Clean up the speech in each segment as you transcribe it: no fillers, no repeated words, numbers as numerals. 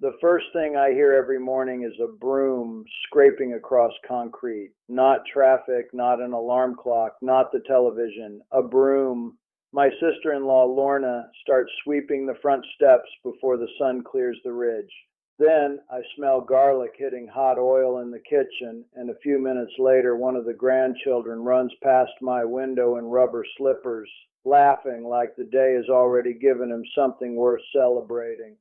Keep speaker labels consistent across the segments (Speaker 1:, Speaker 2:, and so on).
Speaker 1: The first thing I hear every morning is a broom scraping across concrete. Not traffic, not an alarm clock, not the television. A broom. My sister-in-law, Lorna, starts sweeping the front steps before the sun clears the ridge. Then I smell garlic hitting hot oil in the kitchen, and a few minutes later, one of the grandchildren runs past my window in rubber slippers, laughing like the day has already given him something worth celebrating.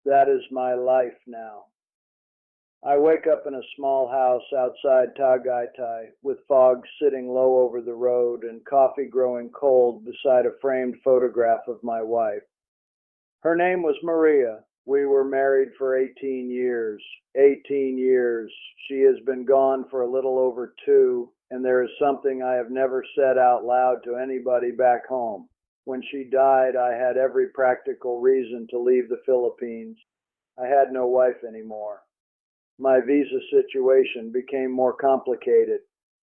Speaker 1: That is my life now. I wake up in a small house outside Tagaytay, with fog sitting low over the road and coffee growing cold beside a framed photograph of my wife. Her name was Maria. We were married for 18 years. 18 years. She has been gone for a little over 2, and there is something I have never said out loud to anybody back home. When she died, I had every practical reason to leave the Philippines. I had no wife anymore. My visa situation became more complicated.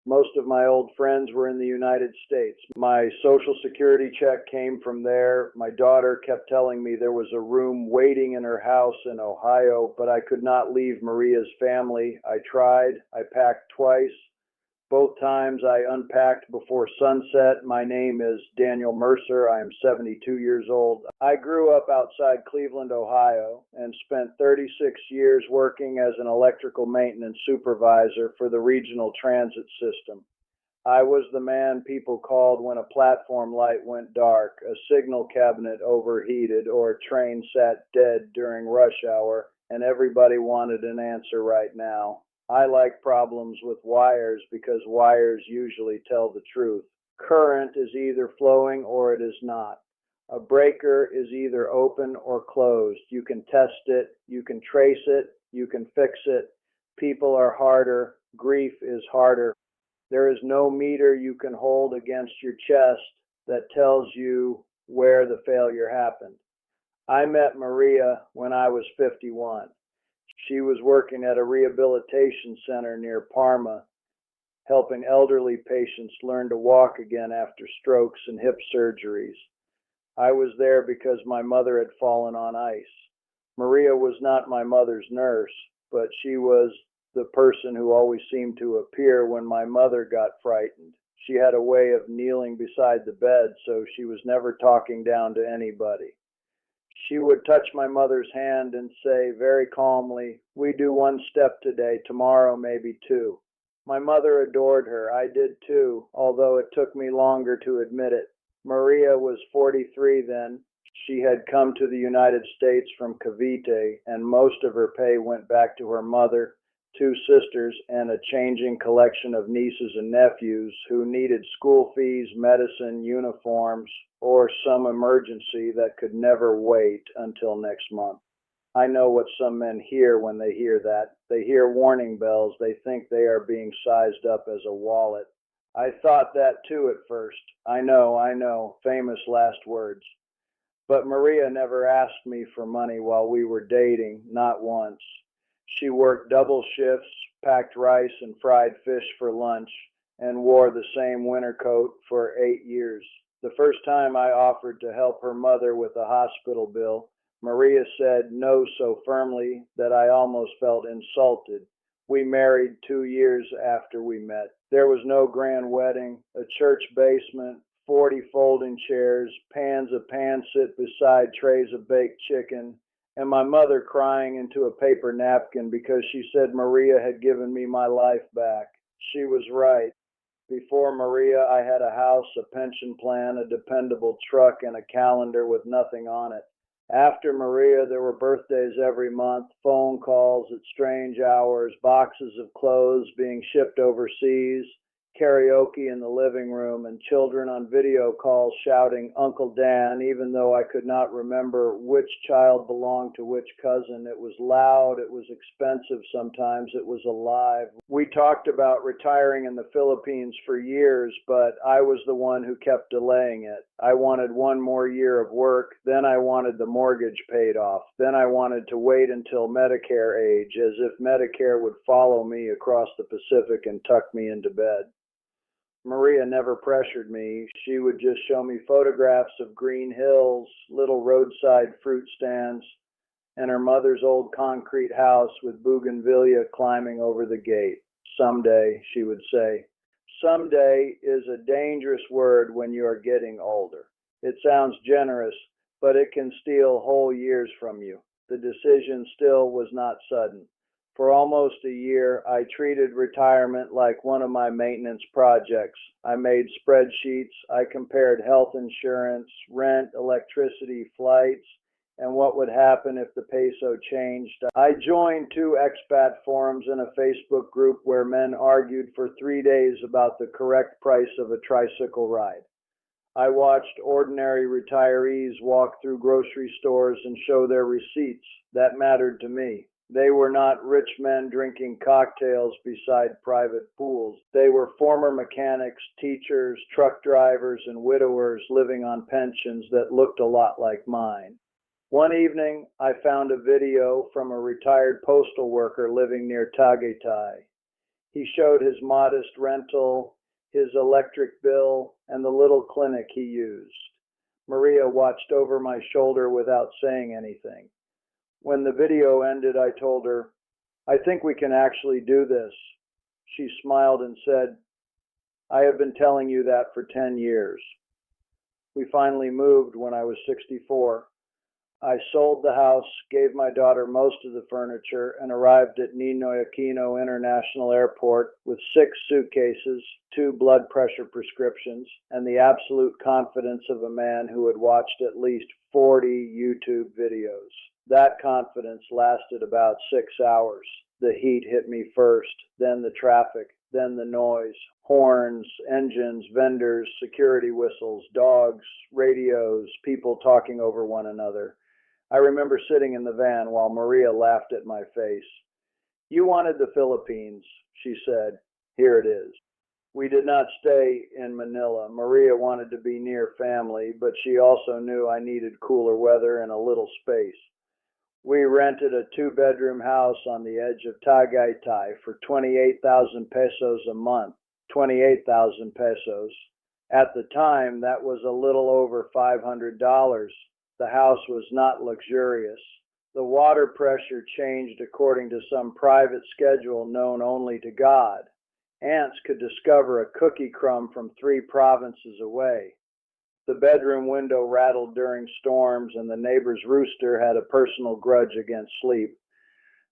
Speaker 1: Most of my old friends were in the United States. My Social Security check came from there. My daughter kept telling me there was a room waiting in her house in Ohio, but I could not leave Maria's family. I tried. I packed twice. Both times I unpacked before sunset. My name is Daniel Mercer. I am 72 years old. I grew up outside Cleveland, Ohio, and spent 36 years working as an electrical maintenance supervisor for the regional transit system. I was the man people called when a platform light went dark, a signal cabinet overheated, or a train sat dead during rush hour, and everybody wanted an answer right now. I like problems with wires because wires usually tell the truth. Current is either flowing or it is not. A breaker is either open or closed. You can test it, you can trace it, you can fix it. People are harder, grief is harder. There is no meter you can hold against your chest that tells you where the failure happened. I met Maria when I was 51. She was working at a rehabilitation center near Parma, helping elderly patients learn to walk again after strokes and hip surgeries. I was there because my mother had fallen on ice. Maria was not my mother's nurse, but she was the person who always seemed to appear when my mother got frightened. She had a way of kneeling beside the bed, so she was never talking down to anybody. She would touch my mother's hand and say very calmly, "We do one step today, tomorrow maybe 2." My mother adored her. I did too, although it took me longer to admit it. Maria was 43 then. She had come to the United States from Cavite, and most of her pay went back to her mother, 2 sisters, and a changing collection of nieces and nephews who needed school fees, medicine, uniforms, or some emergency that could never wait until next month. I know what some men hear when they hear that. They hear warning bells. They think they are being sized up as a wallet. I thought that too at first. I know, famous last words. But Maria never asked me for money while we were dating, not once. She worked double shifts, packed rice and fried fish for lunch, and wore the same winter coat for 8 years. The first time I offered to help her mother with a hospital bill, Maria said no so firmly that I almost felt insulted. We married 2 years after we met. There was no grand wedding, a church basement, 40 folding chairs, pans of pancit beside trays of baked chicken, and my mother crying into a paper napkin because she said Maria had given me my life back. She was right. Before Maria, I had a house, a pension plan, a dependable truck, and a calendar with nothing on it. After Maria, there were birthdays every month, phone calls at strange hours, boxes of clothes being shipped overseas, karaoke in the living room, and children on video calls shouting Uncle Dan, even though I could not remember which child belonged to which cousin. It was loud, it was expensive sometimes, it was alive. We talked about retiring in the Philippines for years, but I was the one who kept delaying it. I wanted one more year of work, then I wanted the mortgage paid off, then I wanted to wait until Medicare age, as if Medicare would follow me across the Pacific and tuck me into bed. Maria never pressured me. She would just show me photographs of green hills, little roadside fruit stands, and her mother's old concrete house with bougainvillea climbing over the gate. Someday, she would say. Someday is a dangerous word when you are getting older. It sounds generous, but it can steal whole years from you. The decision still was not sudden. For almost a year, I treated retirement like one of my maintenance projects. I made spreadsheets, I compared health insurance, rent, electricity, flights, and what would happen if the peso changed. I joined 2 expat forums in a Facebook group where men argued for 3 days about the correct price of a tricycle ride. I watched ordinary retirees walk through grocery stores and show their receipts. That mattered to me. They were not rich men drinking cocktails beside private pools. They were former mechanics, teachers, truck drivers, and widowers living on pensions that looked a lot like mine. One evening, I found a video from a retired postal worker living near Tagaytay. He showed his modest rental, his electric bill, and the little clinic he used. Maria watched over my shoulder without saying anything. When the video ended, I told her, "I think we can actually do this." She smiled and said, "I have been telling you that for 10 years. We finally moved when I was 64. I sold the house, gave my daughter most of the furniture, and arrived at Ninoy Aquino International Airport with 6 suitcases, 2 blood pressure prescriptions, and the absolute confidence of a man who had watched at least 40 YouTube videos. That confidence lasted about 6 hours. The heat hit me first, then the traffic, then the noise, horns, engines, vendors, security whistles, dogs, radios, people talking over one another. I remember sitting in the van while Maria laughed at my face. "You wanted the Philippines," she said. "Here it is." We did not stay in Manila. Maria wanted to be near family, but she also knew I needed cooler weather and a little space. We rented a 2-bedroom house on the edge of Tagaytay for 28,000 pesos a month. 28,000 pesos. At the time, that was a little over $500. The house was not luxurious. The water pressure changed according to some private schedule known only to God. Ants could discover a cookie crumb from 3 provinces away. The bedroom window rattled during storms, and the neighbor's rooster had a personal grudge against sleep.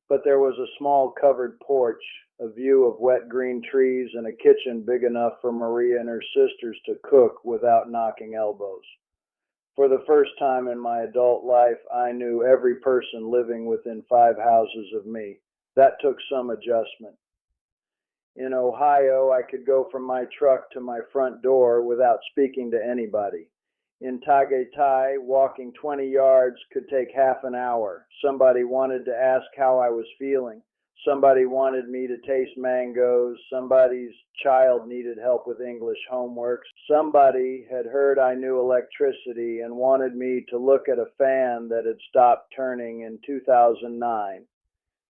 Speaker 1: But there was a small covered porch, a view of wet green trees, and a kitchen big enough for Maria and her sisters to cook without knocking elbows. For the first time in my adult life, I knew every person living within 5 houses of me. That took some adjustment. In Ohio, I could go from my truck to my front door without speaking to anybody. In Tagaytay, walking 20 yards could take half an hour. Somebody wanted to ask how I was feeling. Somebody wanted me to taste mangoes. Somebody's child needed help with English homework. Somebody had heard I knew electricity and wanted me to look at a fan that had stopped turning in 2009.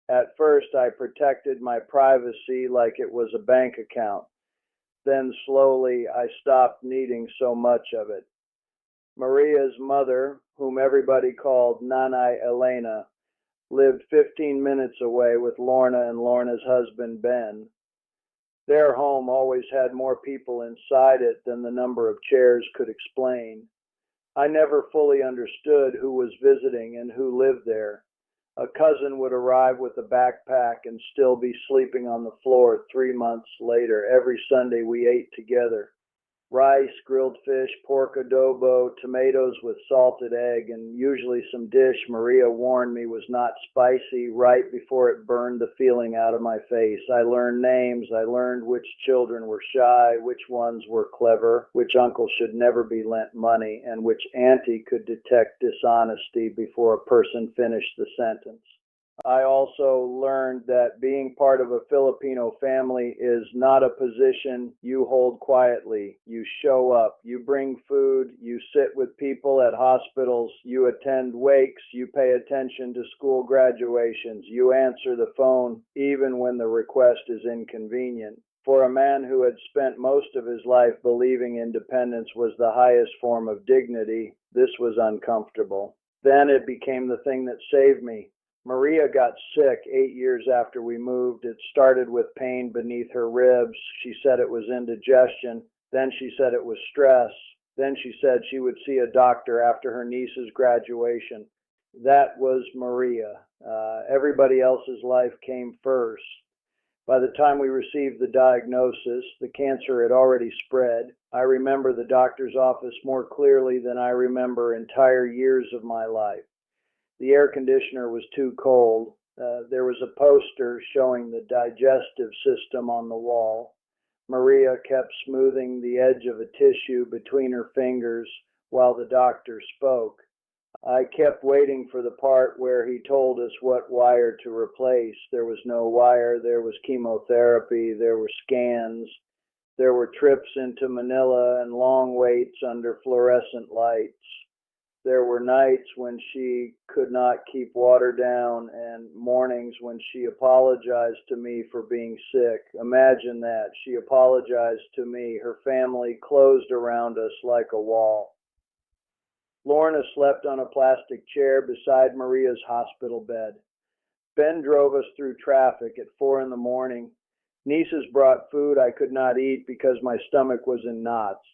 Speaker 1: At first, I protected my privacy like it was a bank account. Then slowly, I stopped needing so much of it. Maria's mother, whom everybody called Nanay Elena, lived 15 minutes away with Lorna and Lorna's husband, Ben. Their home always had more people inside it than the number of chairs could explain. I never fully understood who was visiting and who lived there. A cousin would arrive with a backpack and still be sleeping on the floor 3 months later. Every Sunday we ate together. Rice, grilled fish, pork adobo, tomatoes with salted egg, and usually some dish Maria warned me was not spicy right before it burned the feeling out of my face. I learned names. I learned which children were shy, which ones were clever, which uncle should never be lent money, and which auntie could detect dishonesty before a person finished the sentence. I also learned that being part of a Filipino family is not a position you hold quietly. You show up, you bring food, you sit with people at hospitals, you attend wakes, you pay attention to school graduations, you answer the phone even when the request is inconvenient. For a man who had spent most of his life believing independence was the highest form of dignity, this was uncomfortable. Then it became the thing that saved me. Maria got sick 8 years after we moved. It started with pain beneath her ribs. She said it was indigestion. Then she said it was stress. Then she said she would see a doctor after her niece's graduation. That was Maria. Everybody else's life came first. By the time we received the diagnosis, the cancer had already spread. I remember the doctor's office more clearly than I remember entire years of my life. The air conditioner was too cold. There was a poster showing the digestive system on the wall. Maria kept smoothing the edge of a tissue between her fingers while the doctor spoke. I kept waiting for the part where he told us what wire to replace. There was no wire. There was chemotherapy. There were scans. There were trips into Manila and long waits under fluorescent lights. There were nights when she could not keep water down and mornings when she apologized to me for being sick. Imagine that. She apologized to me. Her family closed around us like a wall. Lorna slept on a plastic chair beside Maria's hospital bed. Ben drove us through traffic at 4 a.m. Nieces brought food I could not eat because my stomach was in knots.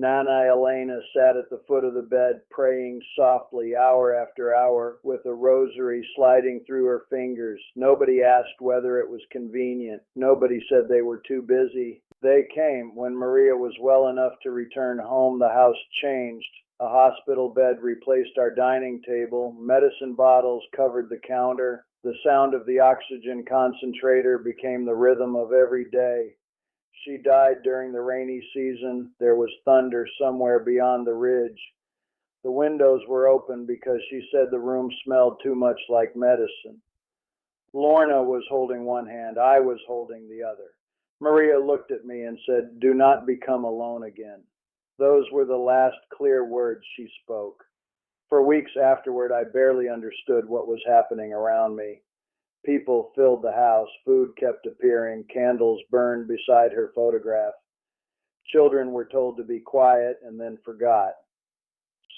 Speaker 1: Nana Elena sat at the foot of the bed praying softly hour after hour with a rosary sliding through her fingers. Nobody asked whether it was convenient. Nobody said they were too busy. They came. When Maria was well enough to return home, the house changed. A hospital bed replaced our dining table. Medicine bottles covered the counter. The sound of the oxygen concentrator became the rhythm of every day. She died during the rainy season. There was thunder somewhere beyond the ridge. The windows were open because she said the room smelled too much like medicine. Lorna was holding one hand. I was holding the other. Maria looked at me and said, "Do not become alone again." Those were the last clear words she spoke. For weeks afterward, I barely understood what was happening around me. People filled the house. Food kept appearing. Candles burned beside her photograph. Children were told to be quiet and then forgot.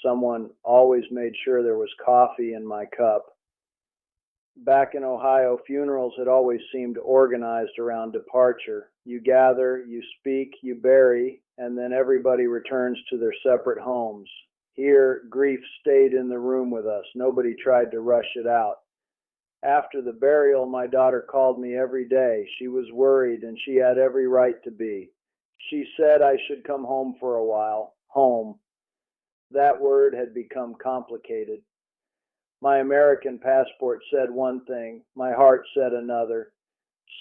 Speaker 1: Someone always made sure there was coffee in my cup. Back in Ohio, funerals had always seemed organized around departure. You gather, you speak, you bury, and then everybody returns to their separate homes. Here, grief stayed in the room with us. Nobody tried to rush it out. After the burial, my daughter called me every day. She was worried, and she had every right to be. She said I should come home for a while. Home. That word had become complicated. My American passport said one thing. My heart said another.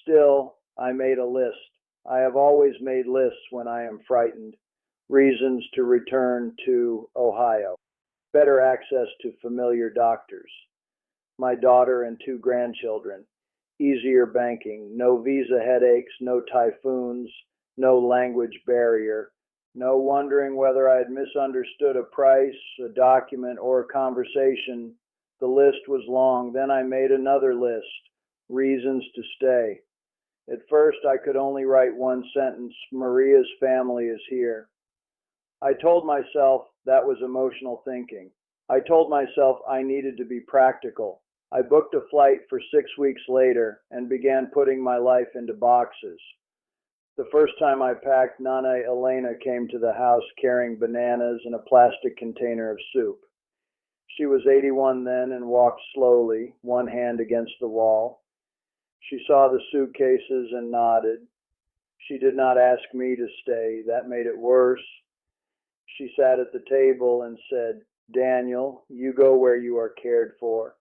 Speaker 1: Still, I made a list. I have always made lists when I am frightened. Reasons to return to Ohio. Better access to familiar doctors. My daughter and 2 grandchildren. Easier banking. No visa headaches, no typhoons, no language barrier. No wondering whether I had misunderstood a price, a document, or a conversation. The list was long. Then I made another list. Reasons to stay. At first, I could only write one sentence. Maria's family is here. I told myself that was emotional thinking. I told myself I needed to be practical. I booked a flight for 6 weeks later and began putting my life into boxes. The first time I packed, Nana Elena came to the house carrying bananas and a plastic container of soup. She was 81 then and walked slowly, one hand against the wall. She saw the suitcases and nodded. She did not ask me to stay. That made it worse. She sat at the table and said, "Daniel, you go where you are cared for."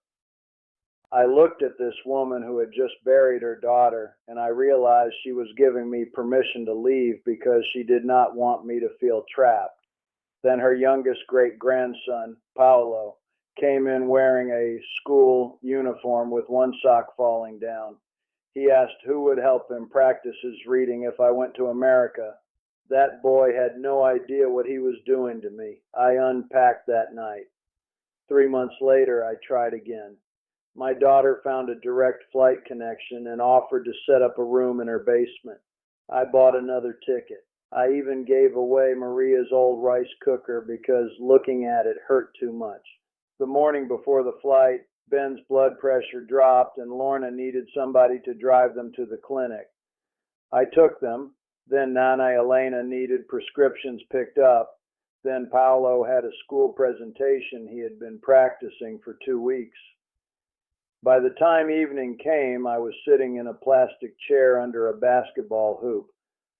Speaker 1: I looked at this woman who had just buried her daughter, and I realized she was giving me permission to leave because she did not want me to feel trapped. Then her youngest great-grandson, Paolo, came in wearing a school uniform with one sock falling down. He asked who would help him practice his reading if I went to America. That boy had no idea what he was doing to me. I unpacked that night. 3 months later, I tried again. My daughter found a direct flight connection and offered to set up a room in her basement. I bought another ticket. I even gave away Maria's old rice cooker because looking at it hurt too much. The morning before the flight, Ben's blood pressure dropped and Lorna needed somebody to drive them to the clinic. I took them. Then Nana Elena needed prescriptions picked up. Then Paolo had a school presentation he had been practicing for 2 weeks. By the time evening came, I was sitting in a plastic chair under a basketball hoop,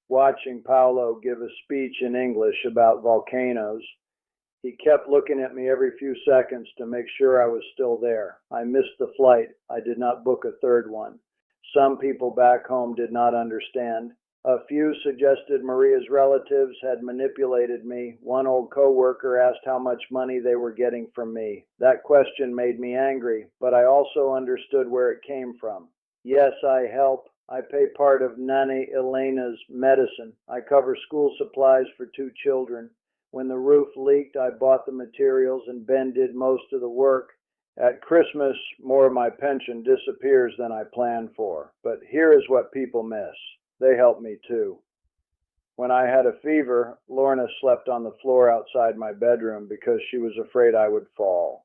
Speaker 1: watching Paolo give a speech in English about volcanoes. He kept looking at me every few seconds to make sure I was still there. I missed the flight. I did not book a third one. Some people back home did not understand. A few suggested Maria's relatives had manipulated me. One old coworker asked how much money they were getting from me. That question made me angry, but I also understood where it came from. Yes, I help. I pay part of Nana Elena's medicine. I cover school supplies for 2 children. When the roof leaked, I bought the materials and Ben did most of the work. At Christmas, more of my pension disappears than I planned for. But here is what people miss. They helped me too. When I had a fever, Lorna slept on the floor outside my bedroom because she was afraid I would fall.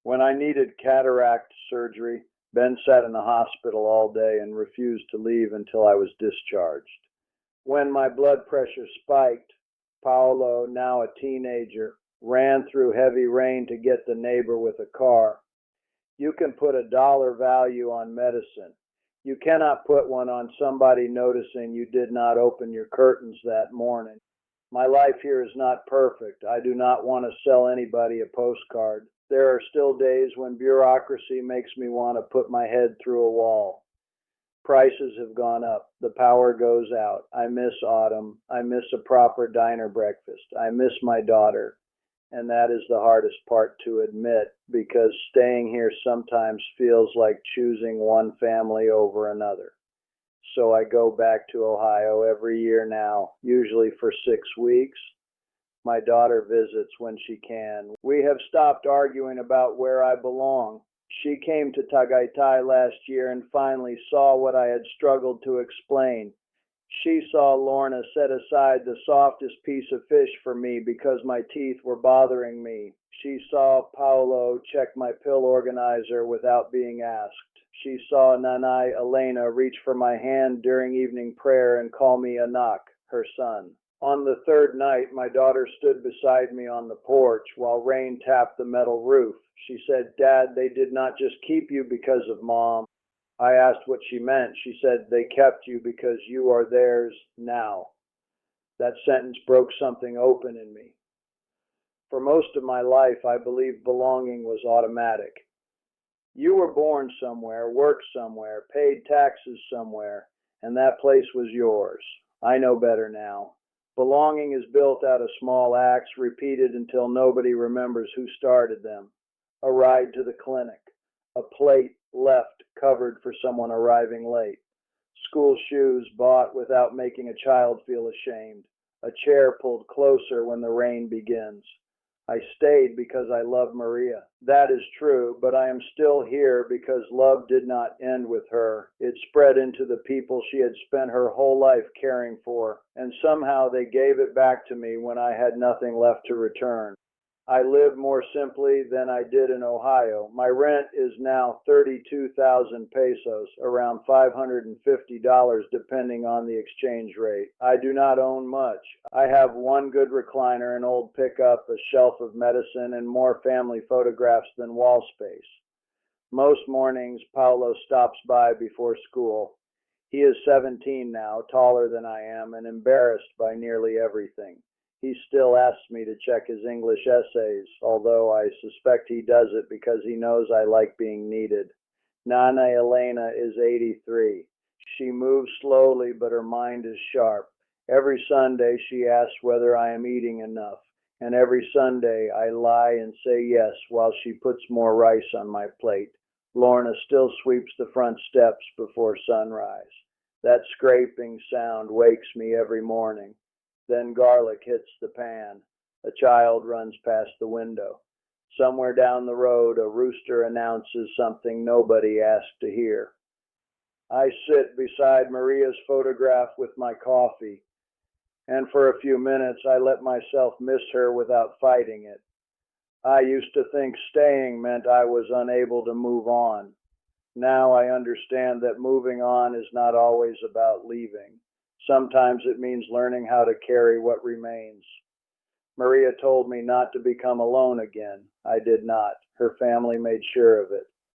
Speaker 1: When I needed cataract surgery, Ben sat in the hospital all day and refused to leave until I was discharged. When my blood pressure spiked, Paolo, now a teenager, ran through heavy rain to get the neighbor with a car. You can put a dollar value on medicine. You cannot put one on somebody noticing you did not open your curtains that morning. My life here is not perfect. I do not want to sell anybody a postcard. There are still days when bureaucracy makes me want to put my head through a wall. Prices have gone up. The power goes out. I miss autumn. I miss a proper diner breakfast. I miss my daughter. And that is the hardest part to admit, because staying here sometimes feels like choosing one family over another. So I go back to Ohio every year now, usually for 6 weeks. My daughter visits when she can. We have stopped arguing about where I belong. She came to Tagaytay last year and finally saw what I had struggled to explain. She saw Lorna set aside the softest piece of fish for me because my teeth were bothering me. She saw Paolo check my pill organizer without being asked. She saw Nana Elena reach for my hand during evening prayer and call me Anak, her son. On the 3rd night, my daughter stood beside me on the porch while rain tapped the metal roof. She said, "Dad, they did not just keep you because of Mom." I asked what she meant. She said, "They kept you because you are theirs now." That sentence broke something open in me. For most of my life, I believed belonging was automatic. You were born somewhere, worked somewhere, paid taxes somewhere, and that place was yours. I know better now. Belonging is built out of small acts repeated until nobody remembers who started them. A ride to the clinic, a plate left covered for someone arriving late, school shoes bought without making a child feel ashamed, a chair pulled closer when the rain begins. I stayed because I love Maria. That is true, but I am still here because love did not end with her. It spread into the people she had spent her whole life caring for, and somehow they gave it back to me when I had nothing left to return. I live more simply than I did in Ohio. My rent is now 32,000 pesos, around $550 depending on the exchange rate. I do not own much. I have one good recliner, an old pickup, a shelf of medicine, and more family photographs than wall space. Most mornings, Paulo stops by before school. He is 17 now, taller than I am, and embarrassed by nearly everything. He still asks me to check his English essays, although I suspect he does it because he knows I like being needed. Nana Elena is 83. She moves slowly, but her mind is sharp. Every Sunday she asks whether I am eating enough, and every Sunday I lie and say yes while she puts more rice on my plate. Lorna still sweeps the front steps before sunrise. That scraping sound wakes me every morning. Then garlic hits the pan. A child runs past the window. Somewhere down the road, a rooster announces something nobody asked to hear. I sit beside Maria's photograph with my coffee, and for a few minutes I let myself miss her without fighting it. I used to think staying meant I was unable to move on. Now I understand that moving on is not always about leaving. Sometimes it means learning how to carry what remains. Maria told me not to become alone again. I did not. Her family made sure of it.